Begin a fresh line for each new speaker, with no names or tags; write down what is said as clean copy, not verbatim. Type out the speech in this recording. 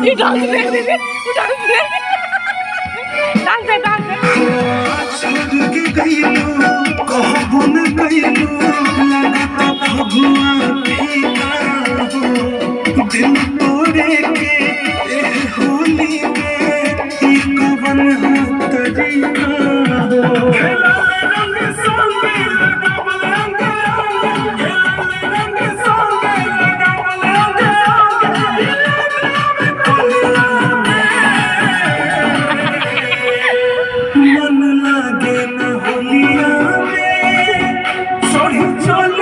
ये डांस देख दीजिए, ये डांस देख, डांस है, डांस है।
छोड़ के गइलो कहबो न कइलो लगता भगवा फीका हो दिल तोड़े के होली में ई कवन हो तरीका हो मन लागे न होलिया में सोड़ी चल